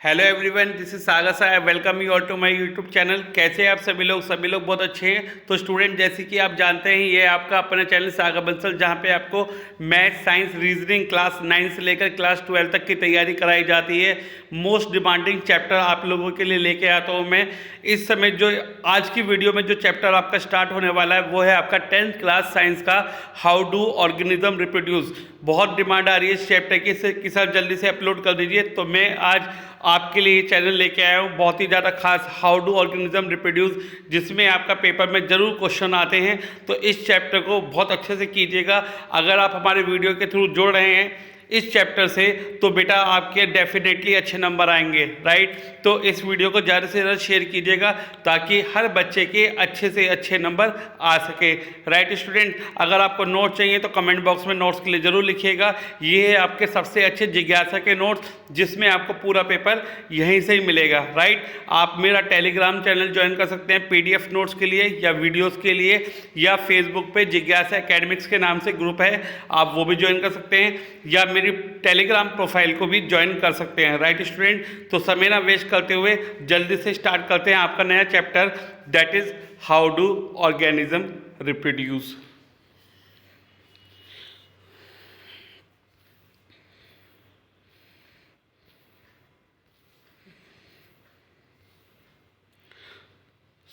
Hello everyone, this is Sagar साहब। I welcome you all to my YouTube channel. कैसे हैं आप सभी लोग? सभी लोग बहुत अच्छे हैं। तो स्टूडेंट, जैसे कि आप जानते हैं, ये आपका अपना चैनल सागर बंसल, जहां पे आपको मैथ, साइंस, रीजनिंग क्लास 9 से लेकर क्लास 12 तक की तैयारी कराई जाती है। मोस्ट डिमांडिंग चैप्टर आप लोगों के लिए लेके आता हूँ मैं। इस समय जो आज की वीडियो में जो चैप्टर आपका स्टार्ट होने वाला है वो है आपका 10th क्लास साइंस का हाउ डू ऑर्गेनिज्म रिप्रोड्यूस। बहुत डिमांड आ रही है इस चैप्टर की कि सर जल्दी से अपलोड कर दीजिए। तो मैं आज आपके लिए ये चैनल लेके आया हूँ, बहुत ही ज़्यादा खास, हाउ डू ऑर्गेनिज्म रिप्रोड्यूस, जिसमें आपका पेपर में ज़रूर क्वेश्चन आते हैं। तो इस चैप्टर को बहुत अच्छे से कीजिएगा। अगर आप हमारे वीडियो के थ्रू जुड़ रहे हैं इस चैप्टर से तो बेटा आपके डेफिनेटली अच्छे नंबर आएंगे, राइट। तो इस वीडियो को ज़्यादा से ज़्यादा शेयर कीजिएगा ताकि हर बच्चे के अच्छे से अच्छे नंबर आ सके, राइट स्टूडेंट। अगर आपको नोट चाहिए तो कमेंट बॉक्स में नोट्स के लिए ज़रूर लिखिएगा। ये है आपके सबसे अच्छे जिज्ञासा के नोट्स, जिसमें आपको पूरा पेपर यहीं से ही मिलेगा, राइट। आप मेरा टेलीग्राम चैनल ज्वाइन कर सकते हैं PDF नोट्स के लिए या वीडियोज़ के लिए, या फेसबुक पे जिज्ञासा एकेडमिक्स के नाम से ग्रुप है, आप वो भी ज्वाइन कर सकते हैं, या मेरी टेलीग्राम प्रोफाइल को भी ज्वाइन कर सकते हैं, राइट स्टूडेंट। तो समय ना वेस्ट करते हुए जल्दी से स्टार्ट करते हैं आपका नया chapter, that is how do organism reproduce.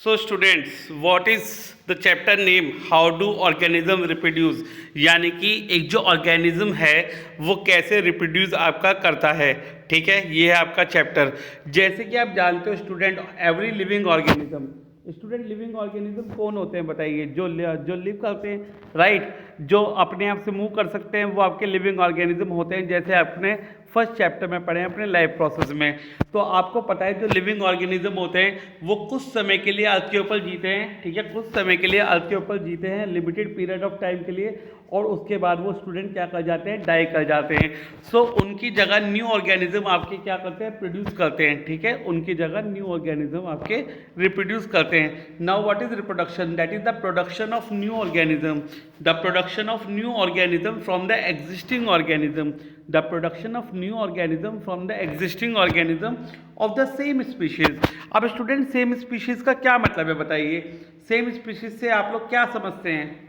So students, what is the chapter name? How do organism reproduce, यानी कि एक जो ऑर्गेनिज्म है वो कैसे रिप्रोड्यूस आपका करता है, ठीक है। ये है आपका चैप्टर। जैसे कि आप जानते हो student, every living organism, student living organism कौन होते हैं बताइए? जो लिव करते हैं, राइट। जो अपने आप से मूव कर सकते हैं वो आपके लिविंग ऑर्गेनिज्म होते हैं, जैसे आपने फर्स्ट चैप्टर में पढ़े हैं अपने लाइफ प्रोसेस में। तो आपको पता है जो लिविंग ऑर्गेनिज्म होते हैं वो कुछ समय के लिए अर्थ के ऊपर जीते हैं, ठीक है। कुछ समय के लिए अर्थ के ऊपर जीते हैं, लिमिटेड पीरियड ऑफ टाइम के लिए, और उसके बाद वो स्टूडेंट क्या कर जाते हैं? डाई कर जाते हैं। सो उनकी जगह न्यू ऑर्गेनिज्म आपके क्या करते हैं? प्रोड्यूस करते हैं, ठीक है। उनकी जगह न्यू ऑर्गेनिज्म आपके रिप्रोड्यूस करते हैं। Now what is reproduction? That is the production of new organism, the production of new organism from the existing organism, the production of new organism from the existing organism of the same species. अब student, same species का क्या मतलब है बताइए? Same species से आप लोग क्या समझते हैं?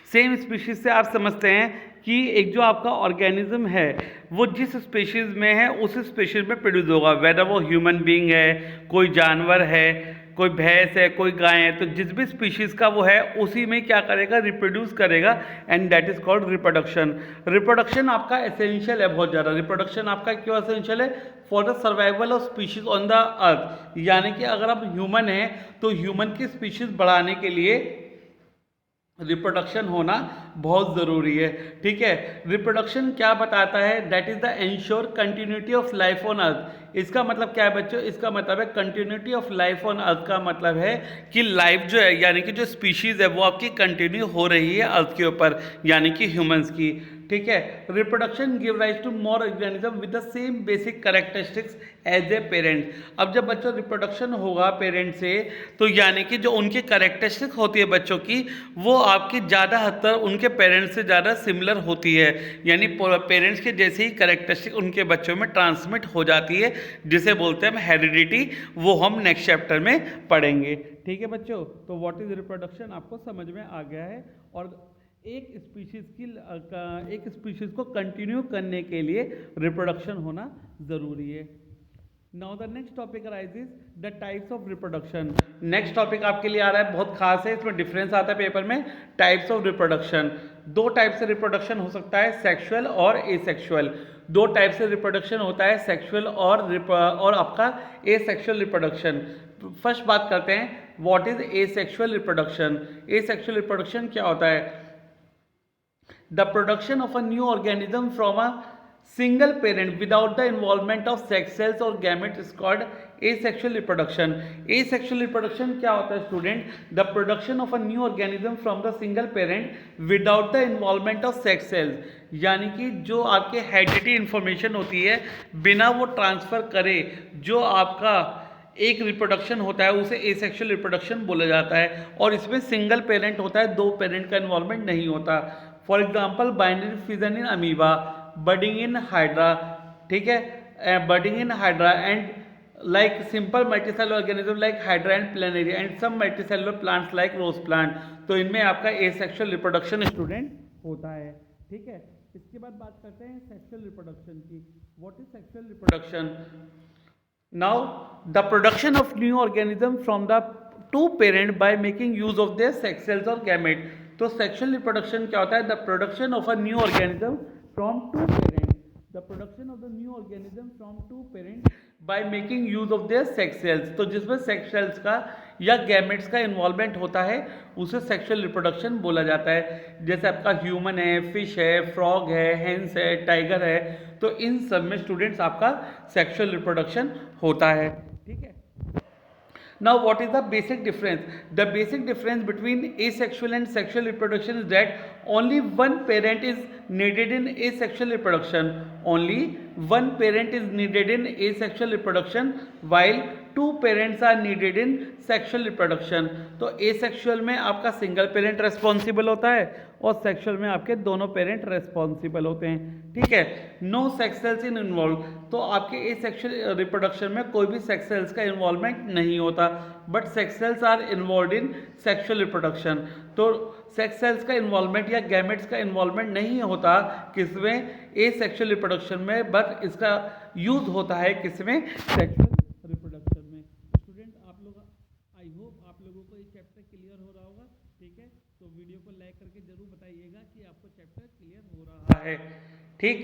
सेम स्पीशीज से आप समझते हैं कि एक जो आपका ऑर्गेनिज्म है वो जिस स्पीशीज में है उस स्पीशीज में प्रोड्यूस होगा, वेदर वो ह्यूमन बीइंग है, कोई जानवर है, कोई भैंस है, कोई गाय है, तो जिस भी स्पीशीज का वो है उसी में क्या करेगा? रिप्रोड्यूस करेगा, and that is called reproduction. Reproduction आपका एसेंशियल है बहुत ज़्यादा। रिप्रोडक्शन आपका क्यों एसेंशियल है? For the survival of species on the earth, यानी कि अगर आप ह्यूमन हैं तो ह्यूमन की स्पीशीज बढ़ाने के लिए रिप्रोडक्शन होना बहुत ज़रूरी है, ठीक है। रिप्रोडक्शन क्या बताता है? That is the ensure continuity of life on earth. इसका मतलब क्या है बच्चों? इसका मतलब है continuity of life on earth का मतलब है कि लाइफ जो है, यानी कि जो स्पीशीज़ है वो आपकी कंटिन्यू हो रही है अर्थ के ऊपर, यानी कि ह्यूमंस की, ठीक है। Reproduction give rise to more organism with the same basic characteristics as a parent. अब जब बच्चों रिप्रोडक्शन होगा पेरेंट से, तो यानी कि जो उनकी कैरेक्टरिस्टिक होती है बच्चों की, वो आपकी ज़्यादा हद तक उनके पेरेंट्स से ज़्यादा सिमिलर होती है, यानी पेरेंट्स के जैसे ही कैरेक्टरिस्टिक उनके बच्चों में ट्रांसमिट हो जाती है, जिसे बोलते हैं हम हेरिडिटी। वो हम नेक्स्ट चैप्टर में पढ़ेंगे, ठीक है बच्चों। तो व्हाट इज रिप्रोडक्शन आपको समझ में आ गया है। और एक स्पीशीज को कंटिन्यू करने के लिए रिप्रोडक्शन होना ज़रूरी है। Now the next topic arises the types of reproduction. Next topic आपके लिए आ रहा है, बहुत खास है, इसमें डिफरेंस आता है पेपर में। टाइप्स ऑफ रिप्रोडक्शन, दो टाइप से रिप्रोडक्शन हो सकता है, सेक्सुअल और एसेक्सुअल। दो टाइप से रिप्रोडक्शन होता है, सेक्सुअल और आपका एसेक्सुअल रिप्रोडक्शन। फर्स्ट बात करते हैं, what is asexual reproduction? Asexual reproduction क्या होता है? The production of a new organism from a single parent without the involvement of sex cells or gametes is called asexual reproduction. Asexual reproduction क्या होता है student? The production of a new organism from the single parent without the involvement of sex cells, यानी कि जो आपके heredity information होती है बिना वो ट्रांसफ़र करे जो आपका एक रिप्रोडक्शन होता है उसे एसेक्सुअल रिप्रोडक्शन बोला जाता है। और इसमें सिंगल पेरेंट होता है, दो पेरेंट का इन्वॉल्वमेंट नहीं होता। For example binary fission in amoeba, budding in hydra, ठीक है। budding in hydra and like simple multicellular organism like hydra and planaria and some multicellular plants like rose plant। तो इनमें आपका एसेक्सुअल रिप्रोडक्शन स्टूडेंट होता है। ठीक है, इसके बाद बात करते हैं सेक्सुअल रिप्रोडक्शन की। What is sexual reproduction? Now the production of new organism from the two parent by making use of their sex cells और गैमेट। तो सेक्सुअल रिप्रोडक्शन क्या होता है? The production of a new organism from two parent, the production of the new organism from two parent by making use of their sex cells. तो जिसमें sex cells का या gametes का involvement होता है उसे सेक्सुअल रिप्रोडक्शन बोला जाता है। जैसे आपका ह्यूमन है, फिश है, फ्रॉग है, हेंस है, टाइगर है, तो इन सब में स्टूडेंट्स आपका सेक्सुअल रिप्रोडक्शन होता है। ठीक है, now what is the basic difference? The basic difference between asexual and sexual reproduction is that only one parent is needed in asexual reproduction, only one parent is needed in asexual reproduction while two parents are needed in sexual reproduction। तो asexual में आपका single parent responsible होता है और sexual में आपके दोनों parent responsible होते हैं। ठीक है, नो सेक्स सेल्स इन इन्वॉल्व। तो आपके एसेक्सुअल रिप्रोडक्शन में कोई भी सेक्स सेल्स का इन्वॉल्वमेंट नहीं होता, but sex cells are involve in sexual reproduction. तो सेक्स सेल्स का इन्वॉल्वमेंट या गैमेट्स का इन्वॉल्वमेंट नहीं होता किसमें? एसेक्सुअल रिप्रोडक्शन में, बट इसका यूज होता है किसमें? सेक्सुअल रिप्रोडक्शन में। स्टूडेंट आप लोग, आई होप आप लोगों को ये चैप्टर क्लियर हो रहा होगा। ठीक है, तो वीडियो को लाइक करके जरूर बताइएगा कि आपको चैप्टर क्लियर हो रहा है। ठीक,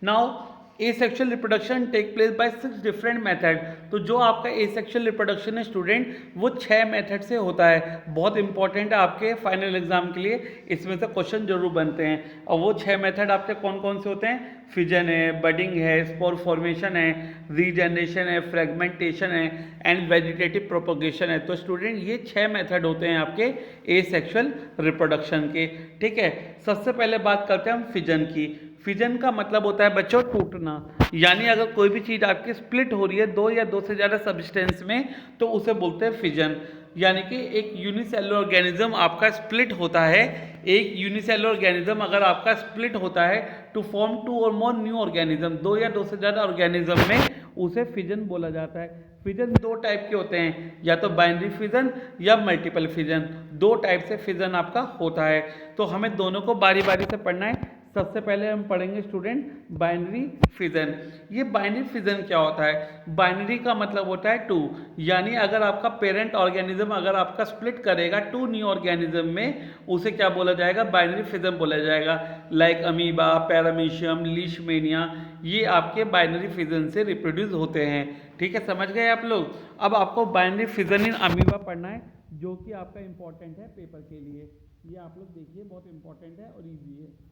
now asexual reproduction take place by 6 different method. तो जो आपका एसेक्सुअल रिप्रोडक्शन है स्टूडेंट, वो 6 मेथड से होता है। बहुत इंपॉर्टेंट है आपके फाइनल एग्जाम के लिए, इसमें से क्वेश्चन जरूर बनते हैं। और वो 6 मेथड आपके कौन कौन से होते हैं? फिजन है, बडिंग है, स्पोर फॉर्मेशन है, रीजनरेशन है, फ्रेगमेंटेशन है एंड वेजिटेटिव प्रोपोगेशन है। तो स्टूडेंट ये 6 मेथड होते हैं आपके एसेक्सुअल रिप्रोडक्शन के। ठीक है, सबसे पहले बात करते हैं हम फिजन की। फिजन का मतलब होता है बच्चों टूटना, यानी अगर कोई भी चीज़ आपकी स्प्लिट हो रही है दो या दो से ज़्यादा सब्सटेंस में, तो उसे बोलते हैं फिजन। यानी कि एक यूनिसेलुलर ऑर्गेनिज्म आपका स्प्लिट होता है, एक यूनिसेलुलर ऑर्गेनिज्म अगर आपका स्प्लिट होता है टू फॉर्म 2 और मोर न्यू ऑर्गेनिज्म, 2 या 2 से ज़्यादा ऑर्गेनिज्म में, उसे फिजन बोला जाता है। फिजन 2 टाइप के होते हैं, या तो बाइनरी फिजन या मल्टीपल फिजन। 2 टाइप से फिजन आपका होता है, तो हमें दोनों को बारी बारी से पढ़ना है। सबसे पहले हम पढ़ेंगे स्टूडेंट बाइनरी फिजन। ये बाइनरी फिजन क्या होता है? बाइनरी का मतलब होता है 2, यानी अगर आपका पेरेंट ऑर्गेनिज्म अगर आपका स्प्लिट करेगा 2 न्यू ऑर्गेनिज्म में, उसे क्या बोला जाएगा? बाइनरी फिजन बोला जाएगा। लाइक अमीबा, पैरामीशियम, लीशमेनिया, ये आपके बाइनरी फिजन से रिप्रोड्यूस होते हैं। ठीक है, समझ गए आप लोग? अब आपको बाइनरी फिजन इन अमीबा पढ़ना है, जो कि आपका इंपॉर्टेंट है पेपर के लिए। ये आप लोग देखिए, बहुत इंपॉर्टेंट है और ईजी है।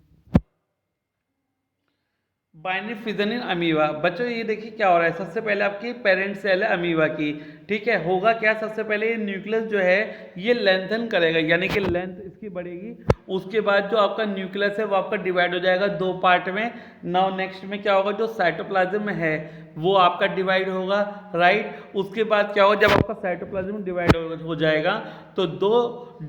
Binary fission in amoeba. बच्चों ये देखिए क्या हो रहा है। सबसे पहले आपकी पेरेंट सेल है अमीबा की। ठीक है, होगा क्या? सबसे पहले ये न्यूक्लियस जो है ये लेंथन करेगा, यानी कि लेंथ इसकी बढ़ेगी। उसके बाद जो आपका न्यूक्लियस है वो आपका डिवाइड हो जाएगा 2 पार्ट में। नाउ नेक्स्ट में क्या होगा? जो साइटोप्लाज्म है वो आपका डिवाइड होगा, राइट। उसके बाद क्या होगा? जब आपका साइटोप्लाज्म डिवाइड हो जाएगा तो 2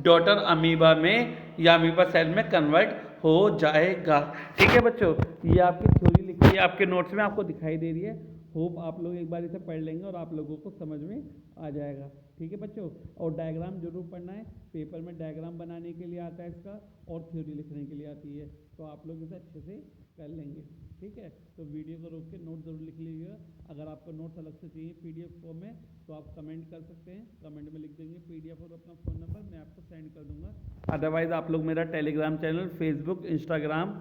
डॉटर अमीबा में या अमीबा सेल में कन्वर्ट हो जाएगा। ठीक है बच्चों, ये आपकी थ्योरी लिखी है आपके नोट्स में, आपको दिखाई दे रही है। होप आप लोग एक बार इसे पढ़ लेंगे और आप लोगों को समझ में आ जाएगा। ठीक है बच्चों, और डायग्राम जरूर पढ़ना है, पेपर में डायग्राम बनाने के लिए आता है इसका, और थ्योरी लिखने के लिए आती है, तो आप लोग इसे अच्छे से कर लेंगे। ठीक है, तो वीडियो को रोक के नोट जरूर लिख लीजिएगा। अगर आपको नोट्स अलग से चाहिए PDF फॉर्म में, तो आप कमेंट कर सकते हैं, कमेंट में लिख देंगे PDF और अपना फ़ोन नंबर, मैं आपको सेंड कर दूंगा। अदरवाइज़ आप लोग मेरा Telegram channel, Facebook, Instagram,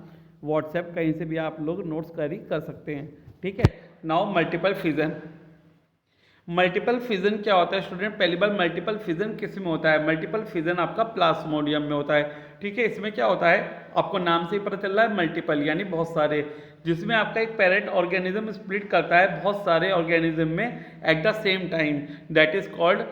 WhatsApp, कहीं से भी आप लोग नोट्स कैरी कर सकते हैं। ठीक है, now multiple fission. Multiple fission क्या होता है स्टूडेंट? पहली बार मल्टीपल फिजन किस में होता है? मल्टीपल फिजन आपका प्लाज्मोडियम में होता है। ठीक है, इसमें क्या होता है? आपको नाम से ही पता चल रहा है, मल्टीपल यानी बहुत सारे, जिसमें आपका एक पेरेंट ऑर्गेनिज्म स्प्लिट करता है बहुत सारे ऑर्गेनिज्म में at the same time, that is called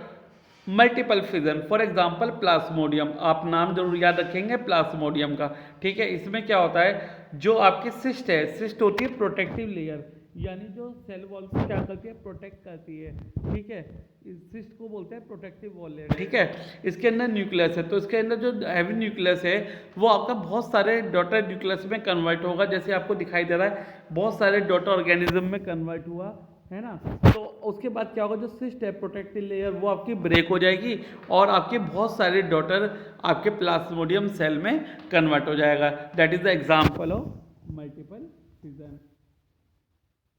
multiple fission. For example Plasmodium, आप नाम जरूर याद रखेंगे प्लाज्मोडियम का। ठीक है, इसमें क्या होता है? जो आपकी सिस्ट है, सिस्ट होती है प्रोटेक्टिव लेयर, यानी जो सेल वॉल को क्या करती है, प्रोटेक्ट करती है। ठीक है, इस सिस्ट को बोलते हैं प्रोटेक्टिव वॉल लेयर। ठीक है, इसके अंदर न्यूक्लियस है, तो इसके अंदर जो हैवी न्यूक्लियस है वो आपका बहुत सारे डॉटर न्यूक्लियस में कन्वर्ट होगा, जैसे आपको दिखाई दे रहा है बहुत सारे डॉटर ऑर्गेनिज्म में कन्वर्ट हुआ है ना। तो उसके बाद क्या होगा, जो सिस्ट है प्रोटेक्टिव लेयर वो आपकी ब्रेक हो जाएगी और आपके बहुत सारे डॉटर आपके प्लाज्मोडियम सेल में कन्वर्ट हो जाएगा। That is the example of multiple fission.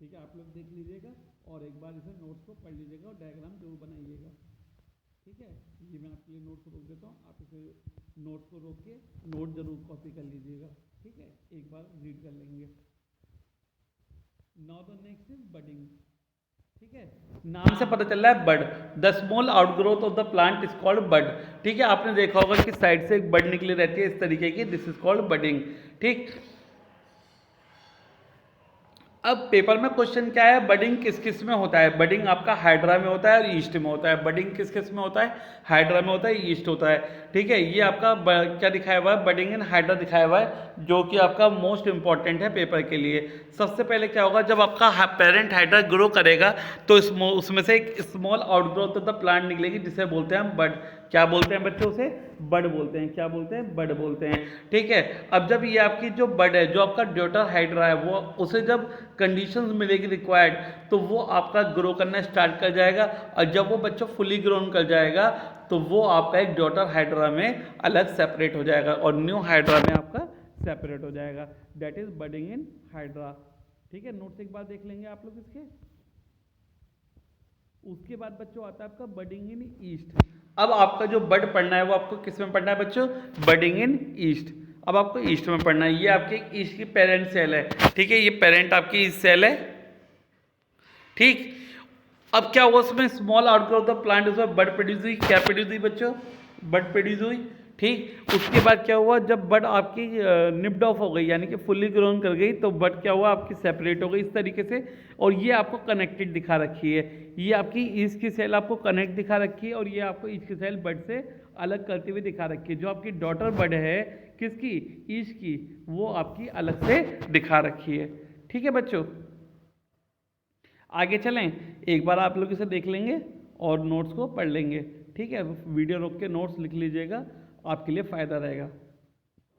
ठीक है, आप लोग देख लीजिएगा और एक बार इसे नोट्स को पढ़ लीजिएगा और डायग्राम जरूर बनाइएगा। ठीक है, ये मैं आपके लिए नोट्स को रोक देता हूँ, आप इसे नोट्स को रोक के नोट जरूर कॉपी कर लीजिएगा। ठीक है, एक बार रीड कर लेंगे। Now the next is budding. ठीक है, नाम से पता चल रहा है bud, the small outgrowth of the plant is called bud. ठीक है, आपने देखा होगा कि साइड से एक बड निकली रहती है इस तरीके की, दिस इज कॉल्ड बडिंग। ठीक, अब पेपर में क्वेश्चन क्या है, बडिंग किस किस में होता है। बडिंग आपका हाइड्रा में होता है और ईस्ट में होता है। बडिंग किस किस में होता है, हाइड्रा में होता है, ईस्ट होता है। ठीक है, ये आपका क्या दिखाया हुआ है, बडिंग इन हाइड्रा दिखाया हुआ है, जो कि आपका मोस्ट इंपॉर्टेंट है पेपर के लिए। सबसे पहले क्या होगा, जब आपका पेरेंट हाइड्रा ग्रो करेगा तो उसमें से एक small outgrowth of the plant निकलेगी, जिसे बोलते हैं हम बड। क्या बोलते हैं बच्चों, उसे बड बोलते हैं। क्या बोलते हैं, बड बोलते हैं। ठीक है, अब जब ये आपकी जो बड है, जो आपका डॉटर हाइड्रा है, वो उसे जब कंडीशंस मिलेगी रिक्वायर्ड, तो वो आपका ग्रो करना स्टार्ट कर जाएगा। और जब वो बच्चा फुली ग्रोन कर जाएगा तो वो आपका एक डॉटर हाइड्रा में अलग सेपरेट हो जाएगा और न्यू हाइड्रा में आपका सेपरेट हो जाएगा। That is budding in hydra. ठीक है, नोट्स एक बार देख लेंगे आप लोग इसके। उसके बाद बच्चों आता है आपका बडिंग इन ईस्ट। अब आपका जो बड पढ़ना है वो आपको किस में पढ़ना है बच्चों, बडिंग इन ईस्ट। अब आपको ईस्ट में पढ़ना है। ये आपके ईस्ट की पेरेंट सेल है। ठीक है, ये पेरेंट आपकी ईस्ट सेल है। ठीक, अब क्या हुआ, उसमें स्मॉल आउटग्रोथ ऑफ प्लांट, उसमें बड प्रोड्यूस हुई। क्या प्रोड्यूस हुई बच्चों, बड प्रोड्यूस हुई। ठीक, उसके बाद क्या हुआ, जब बड आपकी निप्ड ऑफ हो गई यानी कि फुल्ली ग्रोन कर गई, तो बड क्या हुआ, आपकी सेपरेट हो गई इस तरीके से। और ये आपको कनेक्टेड दिखा रखी है, ये आपकी ईस्ट की सेल आपको कनेक्ट दिखा रखी है और ये आपको ईस्ट की सेल बड से अलग करते हुए दिखा रखी है। जो आपकी डॉटर बड है किसकी, ईस्ट की, वो आपकी अलग से दिखा रखी है। ठीक है बच्चों, आगे चलें, एक बार आप लोग इसे देख लेंगे और नोट्स को पढ़ लेंगे। ठीक है, वीडियो रोक के नोट्स लिख लीजिएगा, आपके लिए फ़ायदा रहेगा।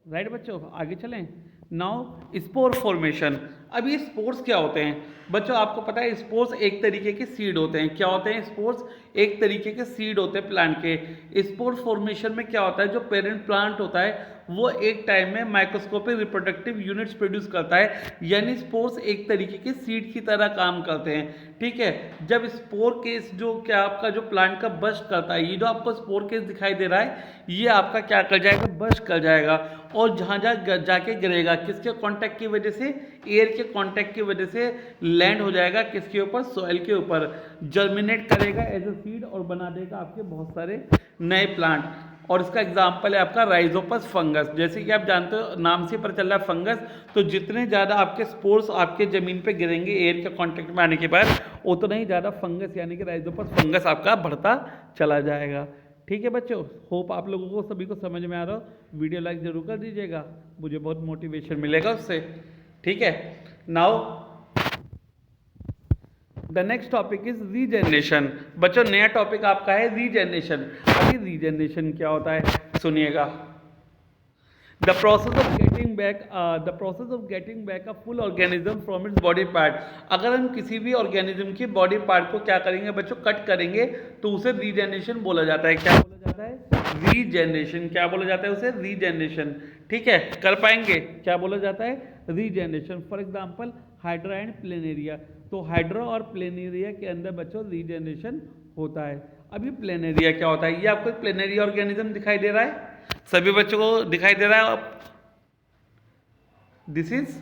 राइट बच्चों, आगे चलें। Now spore formation. अब ये स्पोर्स क्या होते हैं बच्चों, आपको पता है स्पोर्स एक तरीके के सीड होते हैं। क्या होते हैं स्पोर्स, एक तरीके के सीड होते हैं प्लांट के। स्पोर फॉर्मेशन में क्या होता है, जो पेरेंट प्लांट होता है वो एक टाइम में माइक्रोस्कोपिक रिप्रोडक्टिव यूनिट्स प्रोड्यूस करता है, यानी स्पोर्स एक तरीके के सीड की तरह काम करते हैं। ठीक है, जब स्पोर केस जो क्या आपका जो प्लांट का बस्ट करता है, ये जो आपको स्पोर केस दिखाई दे रहा है, ये आपका क्या कर जाएगा, बस्ट कर जाएगा और जहाँ जाके गिरेगा, किसके कांटेक्ट की वजह से, एयर के कांटेक्ट की वजह से लैंड हो जाएगा किसके ऊपर, सॉइल के ऊपर, जर्मिनेट करेगा एज ए सीड और बना देगा आपके बहुत सारे नए प्लांट। और इसका एग्जाम्पल है आपका राइजोपस फंगस। जैसे कि आप जानते हो, नाम से पता चल रहा है फंगस, तो जितने ज़्यादा आपके स्पोर्स आपके ज़मीन पे गिरेंगे एयर के कांटेक्ट में आने के बाद, उतना ही ज़्यादा फंगस यानी कि राइजोपस फंगस आपका बढ़ता चला जाएगा। ठीक है बच्चों, होप आप लोगों को सभी को समझ में आ रहा हो। वीडियो लाइक जरूर कर दीजिएगा, मुझे बहुत मोटिवेशन मिलेगा उससे। ठीक है, now the next topic is regeneration. बच्चों नया टॉपिक आपका है रीजनरेशन। अभी रीजनरेशन क्या होता है सुनिएगा। The process of getting back a full organism from its body part. अगर हम किसी भी ऑर्गेनिज्म के बॉडी पार्ट को क्या करेंगे बच्चों, कट करेंगे, तो उसे रीजनरेशन बोला जाता है। क्या बोला जाता है, रीजनरेशन। क्या बोला जाता है उसे, रीजनरेशन। ठीक है, कर पाएंगे, क्या बोला जाता है, regeneration. For example hydra and planaria. तो हाइड्रा और प्लेनेरिया के अंदर बच्चों रीजनरेशन होता है। अभी प्लेनेरिया क्या होता है, ये आपको प्लेनेरिया ऑर्गेनिज्म दिखाई दे रहा है, सभी बच्चों को दिखाई दे रहा है। दिस इज,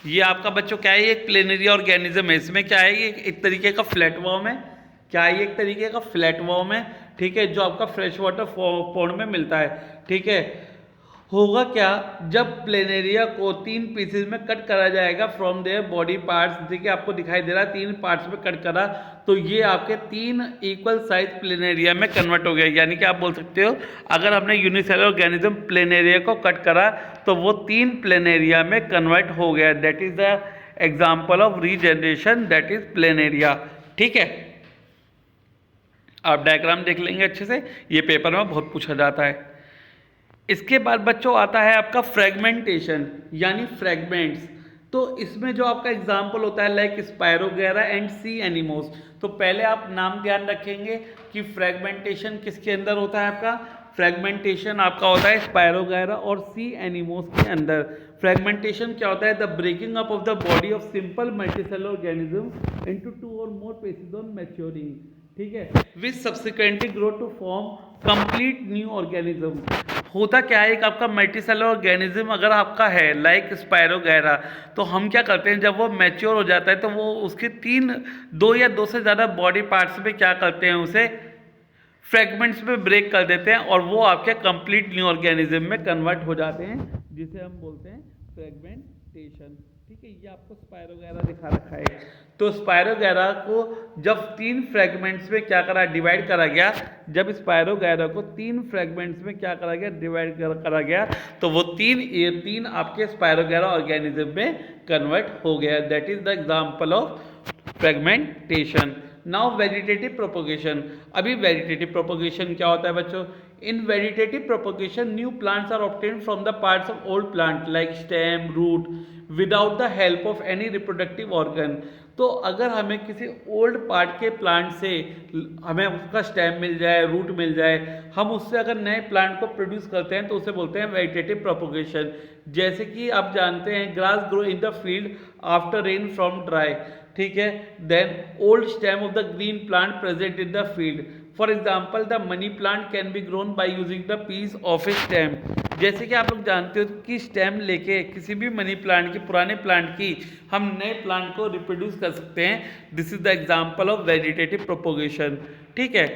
ये आपका बच्चों क्या है, एक प्लेनेरिया ऑर्गेनिज्म है। इसमें क्या है, ये एक तरीके का फ्लैट वर्म है। क्या है, एक तरीके का फ्लैट वर्म है। ठीक है, जो आपका फ्रेश वाटर पॉन्ड में मिलता है। ठीक है, होगा क्या, जब प्लेनेरिया को 3 पीसेज में कट करा जाएगा फ्रॉम देयर बॉडी पार्ट्स, देखिए आपको दिखाई दे रहा है 3 पार्ट्स में कट करा, तो ये आपके 3 इक्वल साइज प्लेनेरिया में कन्वर्ट हो गया। यानी कि आप बोल सकते हो अगर हमने यूनिसेलुलर ऑर्गेनिज्म प्लेनेरिया को कट करा तो वो 3 प्लेनेरिया में कन्वर्ट हो गया। That is the example of regeneration, that is planaria. ठीक है, आप डायग्राम देख लेंगे अच्छे से, ये पेपर में बहुत पूछा जाता है। इसके बाद बच्चों आता है आपका फ्रेगमेंटेशन यानी फ्रेगमेंट्स। तो इसमें जो आपका एग्जाम्पल होता है लाइक स्पायरोगैरा एंड सी एनिमोस। तो पहले आप नाम ध्यान रखेंगे कि फ्रेगमेंटेशन किसके अंदर होता है आपका, फ्रेगमेंटेशन आपका होता है स्पायरोगैरा और सी एनिमोस के अंदर। फ्रेगमेंटेशन क्या होता है, the breaking up of the body of simple multicellular organism into 2 और मोर स्पीशीज ऑन मैच्योरिंग। ठीक है, which subsequently grow to form complete new organism. होता क्या है, एक आपका मल्टीसेलुलर ऑर्गेनिज्म अगर आपका है लाइक स्पायरोगैरा, तो हम क्या करते हैं जब वो मैच्योर हो जाता है तो वो उसके 2 या 2 से ज़्यादा बॉडी पार्ट्स में क्या करते हैं, उसे फ्रेगमेंट्स में ब्रेक कर देते हैं और वो आपके कंप्लीट न्यू ऑर्गेनिज्म में कन्वर्ट हो जाते हैं, जिसे हम बोलते हैं फ्रेगमेंटेशन। ठीक है, ये आपको स्पायरोगैरा दिखा रखा है। तो स्पायरोगैरा को जब 3 फ्रेगमेंट्स में क्या करा, डिवाइड करा गया, जब स्पायरोगैरा को 3 फ्रेगमेंट्स में क्या करा गया, डिवाइड करा गया, तो वो 3 आपके स्पायरोगैरा ऑर्गेनिज्म में कन्वर्ट हो गया। That is the example of fragmentation. Now vegetative propagation. अभी वेजिटेटिव प्रोपोगेशन क्या होता है बच्चों, in vegetative propagation new plants are obtained from the parts of old plant like stem, root without the help of any reproductive organ. तो अगर हमें किसी old part के प्लांट से हमें उसका स्टेम मिल जाए, रूट मिल जाए, हम उससे अगर नए प्लांट को प्रोड्यूस करते हैं तो उसे बोलते हैं वेजिटेटिव प्रोपोगेशन। जैसे कि आप जानते हैं grass grow in the field after rain from dry. ठीक है, then old stem of the green plant present in the field. For example the money plant can be grown by using the piece of a stem. जैसे कि आप लोग जानते हो कि stem लेके किसी भी मनी प्लांट की, पुराने प्लांट की, हम नए प्लांट को रिप्रोड्यूस कर सकते हैं। This is the example of vegetative propagation. ठीक है,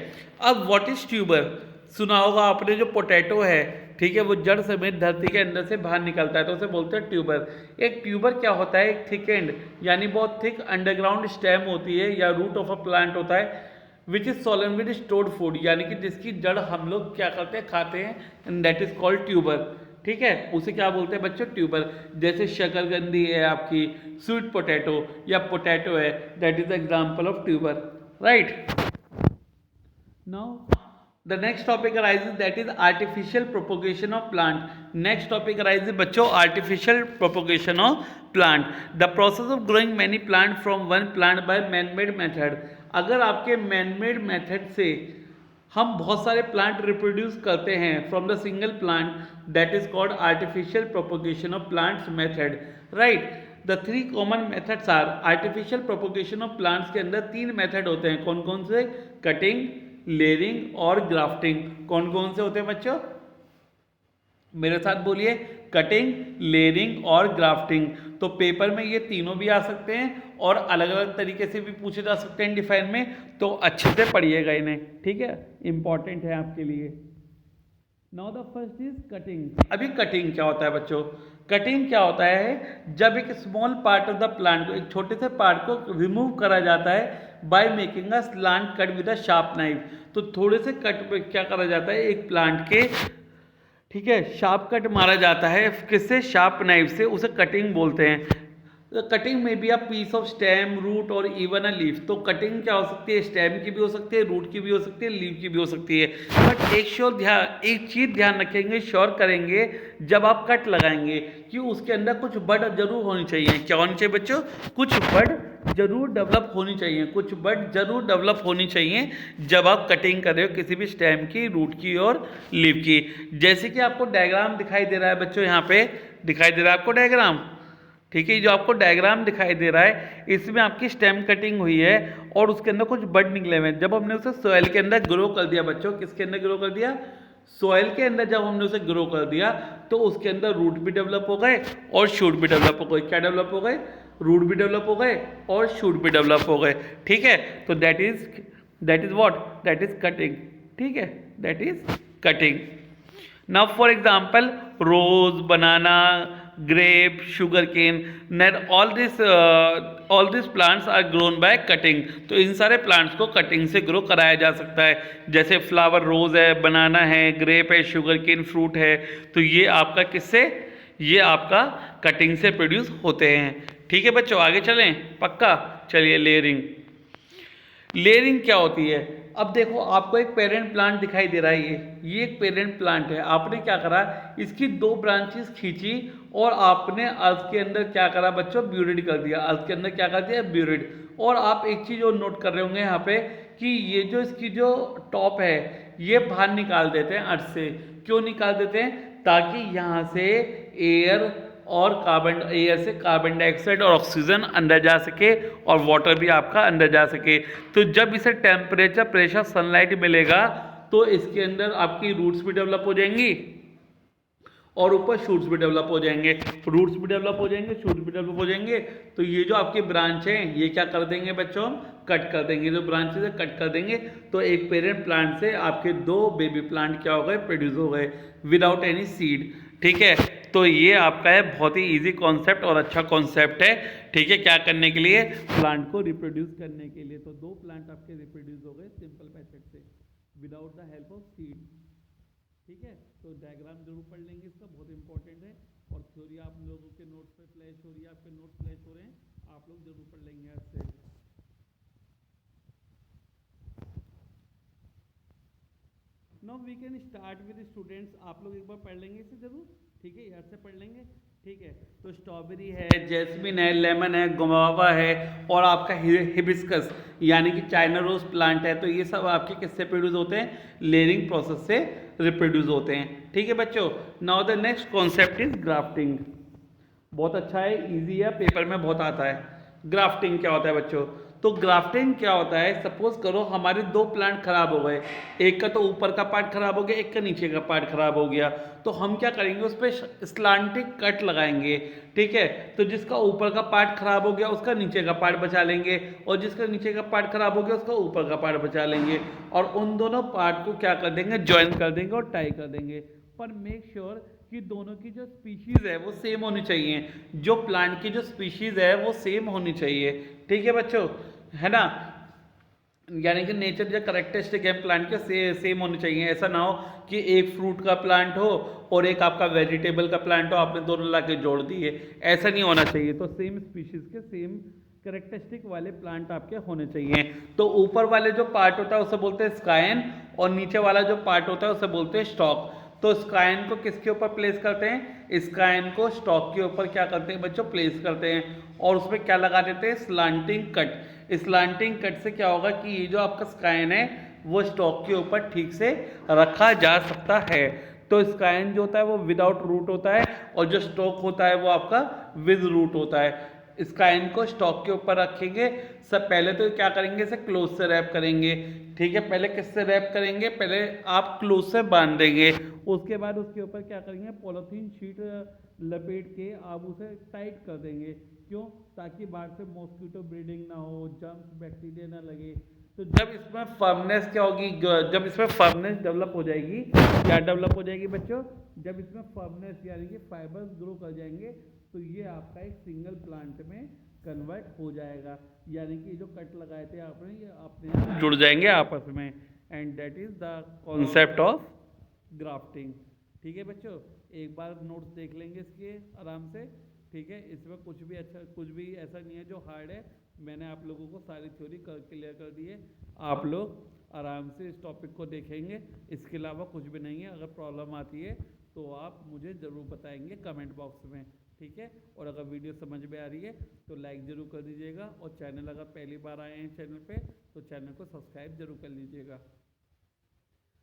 अब व्हाट इज ट्यूबर, सुना होगा आपने, जो पोटैटो है, ठीक है, वो जड़ समेत धरती के अंदर से बाहर निकलता है तो उसे बोलते हैं ट्यूबर। एक ट्यूबर क्या होता है, एक थिक एंड यानी बहुत थिक अंडरग्राउंड स्टेम होती है या रूट ऑफ अ प्लांट होता है, which is Solan with stored food, यानी कि जिसकी जड़ हम लोग क्या करते हैं, खाते हैं, and that is called tuber. ठीक है, उसे क्या बोलते हैं बच्चों, ट्यूबर। जैसे शकरकंदी है आपकी, स्वीट पोटैटो या पोटैटो है, that is the example of tuber, right. Now the next topic arises, that is artificial propagation of plant. Next topic arises बच्चों artificial propagation of plant, the process of growing many plant from one plant by man-made method। अगर आपके man-made method से हम बहुत सारे plant reproduce करते हैं from the single plant, that is called artificial propagation of plants method, right. The 3 common methods are, artificial propagation of plants के अंदर 3 मेथड होते हैं, कौन कौन से, कटिंग, लेयरिंग और ग्राफ्टिंग। कौन कौन से होते हैं बच्चों, मेरे साथ बोलिए, कटिंग, लेयरिंग और ग्राफ्टिंग। तो पेपर में ये तीनों भी आ सकते हैं और अलग अलग तरीके से भी पूछे जा सकते हैं डिफाइन में, तो अच्छे से पढ़िएगा इन्हें, ठीक है, इंपॉर्टेंट है आपके लिए। Now the first is cutting. अभी कटिंग क्या होता है बच्चों, कटिंग क्या होता है, जब एक small part of the plant को, एक छोटे से पार्ट को रिमूव करा जाता है by making a slant cut with a sharp knife. तो थोड़े से कट पे क्या करा जाता है, एक प्लांट के, ठीक है, शार्प कट मारा जाता है, किससे, शार्प नाइफ से, उसे कटिंग बोलते हैं। कटिंग में भी a piece of stem, root और इवन अ लीफ। तो कटिंग क्या हो सकती है, स्टेम की भी हो सकती है, रूट की भी हो सकती है, लीफ की भी हो सकती है। बट एक चीज़ ध्यान रखेंगे, श्योर करेंगे जब आप कट लगाएंगे कि उसके अंदर कुछ बड जरूर होनी चाहिए। क्या होनी चाहिए बच्चों, कुछ बड जरूर डेवलप होनी चाहिए, कुछ बड जरूर डेवलप होनी चाहिए जब आप कटिंग कर रहे हो किसी भी स्टेम की, रूट की और लीफ की। जैसे कि आपको डायग्राम दिखाई दे रहा है बच्चों, यहाँ पे दिखाई दे रहा है आपको डायग्राम, ठीक है, जो आपको डायग्राम दिखाई दे रहा है इसमें आपकी स्टेम कटिंग हुई है और उसके अंदर कुछ बड निकले हुए हैं। जब हमने उसे सॉइल के अंदर ग्रो कर दिया बच्चों, किसके अंदर ग्रो कर दिया, सॉइल के अंदर जब हमने उसे ग्रो कर दिया तो उसके अंदर रूट भी डेवलप हो गए और शूट भी डेवलप हो गए। क्या डेवलप हो गए, रूट भी डेवलप हो गए और शूट भी डेवलप हो गए, ठीक है। तो that is what, that is cutting, ठीक है, that is cutting. Now, for example, rose, banana, grape, sugarcane, net all these plants are grown by cutting. तो इन सारे प्लांट्स को कटिंग से ग्रो कराया जा सकता है। जैसे फ्लावर रोज है, बनाना है, ग्रेप है, शुगरकेन फ्रूट है, तो ये आपका किससे, ये आपका कटिंग से प्रोड्यूस होते हैं। ठीक है बच्चों, आगे चलें, पक्का। चलिए, लेयरिंग। लेयरिंग क्या होती है? अब देखो, आपको एक पेरेंट प्लांट दिखाई दे रहा है, ये एक पेरेंट प्लांट है। आपने क्या करा, इसकी 2 ब्रांचेस खींची और आपने अर्थ के अंदर क्या करा बच्चों, ब्यूरिड कर दिया। अर्थ के अंदर क्या कर दिया, ब्यूरिड। और आप एक चीज और नोट कर रहे होंगे यहाँ पे कि ये जो इसकी जो टॉप है ये बाहर निकाल देते हैं अर्थ से। क्यों निकाल देते हैं? ताकि यहाँ से एयर से कार्बन डाइऑक्साइड और ऑक्सीजन अंदर जा सके और वाटर भी आपका अंदर जा सके। तो जब इसे टेम्परेचर, प्रेशर, सनलाइट मिलेगा तो इसके अंदर आपकी रूट्स भी डेवलप हो जाएंगी और ऊपर शूट्स भी डेवलप हो जाएंगे। रूट्स भी डेवलप हो जाएंगे, शूट्स भी डेवलप हो जाएंगे। तो ये जो आपकी ब्रांच है ये क्या कर देंगे बच्चों, हम कट कर देंगे। जो ब्रांचेस है कट कर देंगे। तो एक पेरेंट प्लांट से आपके 2 बेबी प्लांट क्या हो गए, प्रोड्यूस हो गए विदाउट एनी सीड। ठीक है, तो ये आपका है बहुत ही इजी कॉन्सेप्ट और अच्छा कॉन्सेप्ट है। ठीक है, क्या करने के लिए, प्लांट को रिप्रोड्यूस करने के लिए। तो 2 प्लांट आपके रिप्रोड्यूस हो गए सिंपल मेथड से without the help of seed. ठीक है, तो डायग्राम जरूर पढ़ लेंगे, इसका बहुत इंपॉर्टेंट है। और थ्योरी आप लोगों के नोट्स पे फ्लैश हो रही है, आपके नोट्स फ्लैश हो रहे हैं, आप लोग जरूर पढ़ लेंगे आज से। Now we can start with students. आप लोग एक बार पढ़ लेंगे इसे जरूर। ठीक है, याद से पढ़ लेंगे। ठीक है, तो स्ट्रॉबेरी है, जैस्मिन है, लेमन है, गुआवा है और आपका हिबिस्कस यानी कि चाइना रोज प्लांट है। तो ये सब आपके किससे प्रोड्यूस होते हैं, लेयरिंग प्रोसेस से रिप्रोड्यूस होते हैं। ठीक है बच्चों, now the next concept is grafting. बहुत अच्छा है, इजी है, पेपर में बहुत आता है। ग्राफ्टिंग क्या होता है बच्चों? तो ग्राफ्टिंग क्या होता है, सपोज करो हमारे 2 प्लांट खराब हो गए, एक का तो ऊपर का पार्ट खराब हो गया, एक का नीचे का पार्ट खराब हो गया। तो हम क्या करेंगे, उस पर स्लांटिंग कट लगाएंगे। ठीक है, तो जिसका ऊपर का पार्ट खराब हो गया उसका नीचे का पार्ट बचा लेंगे और जिसका नीचे का पार्ट खराब हो गया उसका ऊपर का पार्ट बचा लेंगे और उन दोनों पार्ट को क्या कर देंगे, ज्वाइन कर देंगे और टाई कर देंगे। पर मेक श्योर कि दोनों की जो स्पीशीज है वो सेम होनी चाहिए, जो प्लांट की जो स्पीशीज है वो सेम होनी चाहिए। ठीक है बच्चों, है ना, यानी कि नेचर जो करेक्टरिस्टिक है प्लांट के सेम होने चाहिए। ऐसा ना हो कि एक फ्रूट का प्लांट हो और एक आपका वेजिटेबल का प्लांट हो, आपने दोनों ला के जोड़ दिए, ऐसा नहीं होना चाहिए। तो सेम स्पीशीज के सेम करेक्टरिस्टिक वाले प्लांट आपके होने चाहिए। तो ऊपर वाले जो पार्ट होता है उसे बोलते हैं स्कायन और नीचे वाला जो पार्ट होता है उसे बोलते हैं स्टॉक। तो स्कायन को किसके ऊपर प्लेस करते हैं, स्कायन को स्टॉक के ऊपर क्या करते हैं बच्चों, प्लेस करते हैं और उसमें क्या लगा देते हैं, स्लांटिंग कट। स्लांटिंग कट से क्या होगा कि ये जो आपका स्कायन है वो स्टॉक के ऊपर ठीक से रखा जा सकता है। तो स्कायन जो होता है वो विदाउट रूट होता है और जो स्टॉक होता है वो आपका विद रूट होता है। स्कायन को स्टॉक के ऊपर रखेंगे। सब पहले तो क्या करेंगे, इसे क्लोज से रैप करेंगे। ठीक है, पहले किससे रैप करेंगे, पहले आप क्लोज से बांध देंगे, उसके बाद उसके ऊपर क्या करेंगे, पॉलीथीन शीट लपेट के आप उसे टाइट कर देंगे। क्यों, ताकि बाहर से मॉस्किटो ब्रीडिंग ना हो, जर्म्स बैक्टीरिया ना लगे। तो जब इसमें फर्मनेस क्या होगी, जब इसमें फर्मनेस डेवलप हो जाएगी, क्या डेवलप हो जाएगी बच्चों, जब इसमें फर्मनेस यानी कि फाइबर्स ग्रो कर जाएंगे तो ये आपका एक सिंगल प्लांट में कन्वर्ट हो जाएगा। यानी कि जो कट लगाए थे आपने ये अपने जुड़ जाएंगे आपस में। And that is the concept of grafting. ठीक है बच्चों, एक बार नोट्स देख लेंगे इसके आराम से। ठीक है, इसमें कुछ भी ऐसा नहीं है जो हार्ड है। मैंने आप लोगों को सारी थ्योरी क्लियर कर दी है, आप लोग आराम से इस टॉपिक को देखेंगे। इसके अलावा कुछ भी नहीं है। अगर प्रॉब्लम आती है तो आप मुझे ज़रूर बताएंगे कमेंट बॉक्स में। ठीक है, और अगर वीडियो समझ में आ रही है तो लाइक ज़रूर कर दीजिएगा और चैनल अगर पहली बार आए हैं चैनल पे तो चैनल को सब्सक्राइब जरूर कर लीजिएगा।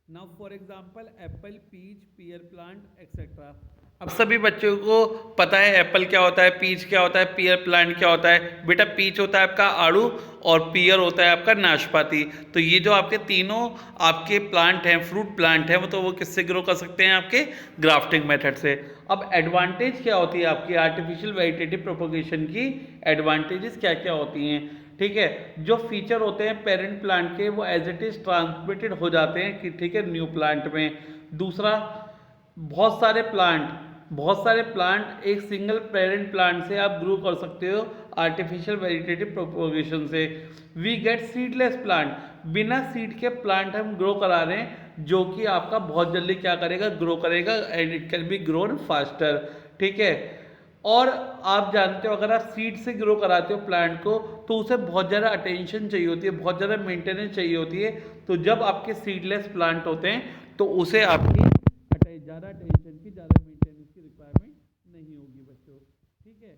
Now for example apple, peach, pear plant etcetera. अब सभी बच्चों को पता है एप्पल क्या होता है, पीच क्या होता है, पियर प्लांट क्या होता है। बेटा पीच होता है आपका आड़ू और पियर होता है आपका नाशपाती। तो ये जो आपके तीनों आपके प्लांट हैं, फ्रूट प्लांट हैं, वो तो वो किससे ग्रो कर सकते हैं, आपके ग्राफ्टिंग मेथड से। अब एडवांटेज क्या होती है आपकी आर्टिफिशियल वेजिटेटिव प्रोपोगेशन की, एडवांटेजेस क्या क्या होती हैं। ठीक है, जो फीचर होते हैं पेरेंट प्लांट के वो एज इट इज ट्रांसमिटेड हो जाते हैं कि ठीक है न्यू प्लांट में। दूसरा, बहुत सारे प्लांट एक सिंगल पेरेंट प्लांट से आप ग्रो कर सकते हो आर्टिफिशियल वेजिटेटिव प्रोपोगेशन से। वी गेट सीडलेस प्लांट, बिना सीड के प्लांट हम ग्रो करा रहे हैं, जो कि आपका बहुत जल्दी क्या करेगा, ग्रो करेगा and it can be grown faster. ठीक है, और आप जानते हो अगर आप सीड से ग्रो कराते हो प्लांट को तो उसे बहुत ज़्यादा अटेंशन चाहिए होती है, बहुत ज़्यादा मेंटेनेंस चाहिए होती है। तो जब आपके सीडलेस प्लांट होते हैं तो उसे आपकी ज़्यादा अटेंशन की, ज़्यादा मेंटेनेंस की रिक्वायरमेंट नहीं होगी बच्चों। ठीक है,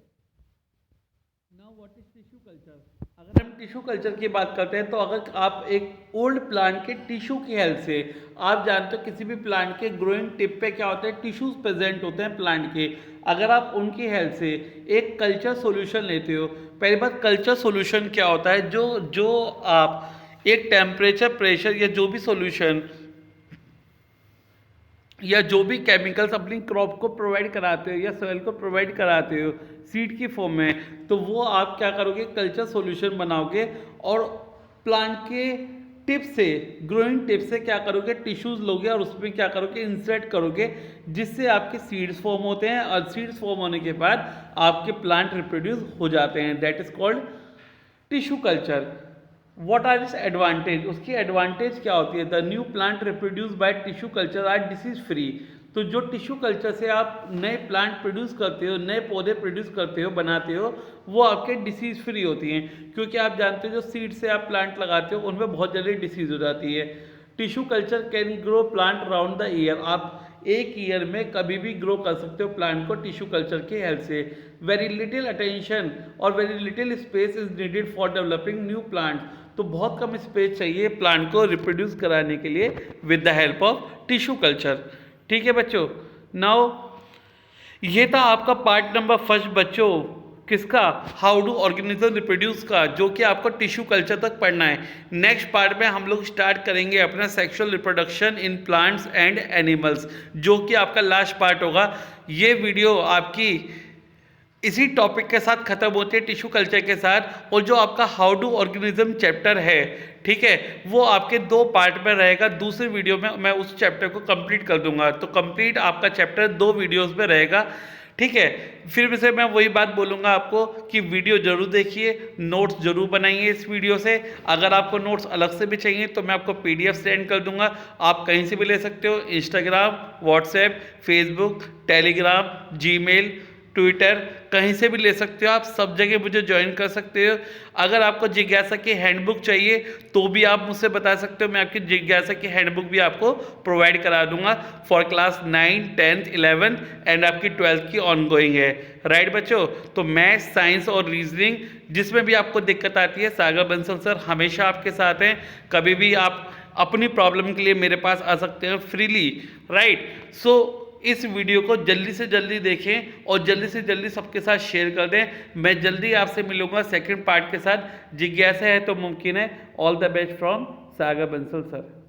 now what is tissue culture. अगर हम टिश्यू कल्चर की बात करते हैं तो अगर आप एक ओल्ड प्लांट के टिश्यू की हेल्प से, आप जानते हो किसी भी प्लांट के ग्रोइंग टिप पे क्या होता है, टिश्यूज प्रेजेंट होते हैं प्लांट के। अगर आप उनकी हेल्प से एक कल्चर सॉल्यूशन लेते हो, पहली बात कल्चर सॉल्यूशन क्या होता है, जो आप एक टेम्परेचर, प्रेशर या जो भी सॉल्यूशन या जो भी केमिकल्स अपनी क्रॉप को प्रोवाइड कराते हो या सॉइल को प्रोवाइड कराते हो सीड की फॉर्म में, तो वो आप क्या करोगे, कल्चर सॉल्यूशन बनाओगे और प्लांट के टिप से, ग्रोइंग टिप से क्या करोगे, टिश्यूज लोगे और उसमें क्या करोगे, इंसर्ट करोगे, जिससे आपके सीड्स फॉर्म होते हैं और सीड्स फॉर्म होने के बाद आपके प्लांट रिप्रोड्यूस हो जाते हैं। That is called tissue culture. What are is advantage, उसकी एडवांटेज क्या होती है, the new plant reproduce by tissue culture are disease free. तो जो टिश्यू कल्चर से आप नए प्लांट प्रोड्यूस करते हो, नए पौधे प्रोड्यूस करते हो, बनाते हो, वो आपके डिसीज फ्री होती हैं, क्योंकि आप जानते हो जो सीड से आप प्लांट लगाते हो उनमें बहुत जल्दी डिसीज हो जाती है। Tissue culture can grow plant round the year, आप एक ईयर में कभी भी ग्रो कर सकते हो प्लांट को टिश्यू कल्चर की हेल्प से। वेरी लिटिल अटेंशन और very little space is needed for developing new plant, तो बहुत कम स्पेस चाहिए प्लांट को रिप्रोड्यूस कराने के लिए with the help of tissue culture. ठीक है बच्चों, नाउ ये था आपका पार्ट नंबर फर्स्ट बच्चों, किसका, हाउ डू ऑर्गेनिज्म रिप्रोड्यूस का, जो कि आपको टिश्यू कल्चर तक पढ़ना है। नेक्स्ट पार्ट में हम लोग स्टार्ट करेंगे अपना sexual reproduction in plants and animals, जो कि आपका लास्ट पार्ट होगा। ये वीडियो आपकी इसी टॉपिक के साथ खत्म होती है, टिश्यू कल्चर के साथ, और जो आपका हाउ डू ऑर्गेनिज्म चैप्टर है, ठीक है, वो आपके 2 पार्ट में रहेगा। दूसरे वीडियो में मैं उस चैप्टर को कंप्लीट कर दूंगा, तो कंप्लीट आपका चैप्टर 2 वीडियोस में रहेगा। ठीक है, फिर से मैं वही बात बोलूँगा आपको कि वीडियो जरूर देखिए, नोट्स जरूर बनाइए इस वीडियो से। अगर आपको नोट्स अलग से भी चाहिए तो मैं आपको PDF सेंड कर दूंगा, आप कहीं से भी ले सकते हो, Instagram, WhatsApp, Facebook, Telegram, Gmail, Twitter, कहीं से भी ले सकते हो आप, सब जगह मुझे ज्वाइन कर सकते हो। अगर आपको जिज्ञासा की हैंडबुक चाहिए तो भी आप मुझसे बता सकते हो, मैं आपकी जिज्ञासा की हैंडबुक भी आपको प्रोवाइड करा दूंगा फॉर क्लास 9, 10, 11 एंड आपकी 12th की ऑनगोइंग है। राइट बच्चों, तो मैथ्स, साइंस और रीजनिंग जिसमें भी आपको दिक्कत आती है, सागर बंसल सर हमेशा आपके साथ हैं। कभी भी आप अपनी प्रॉब्लम के लिए मेरे पास आ सकते हैं फ्रीली। राइट, सो इस वीडियो को जल्दी से जल्दी देखें और जल्दी से जल्दी सबके साथ शेयर कर दें। मैं जल्दी आपसे मिलूंगा सेकंड पार्ट के साथ। जिज्ञासा है तो मुमकिन है। All the best from Sagar Bansal sir.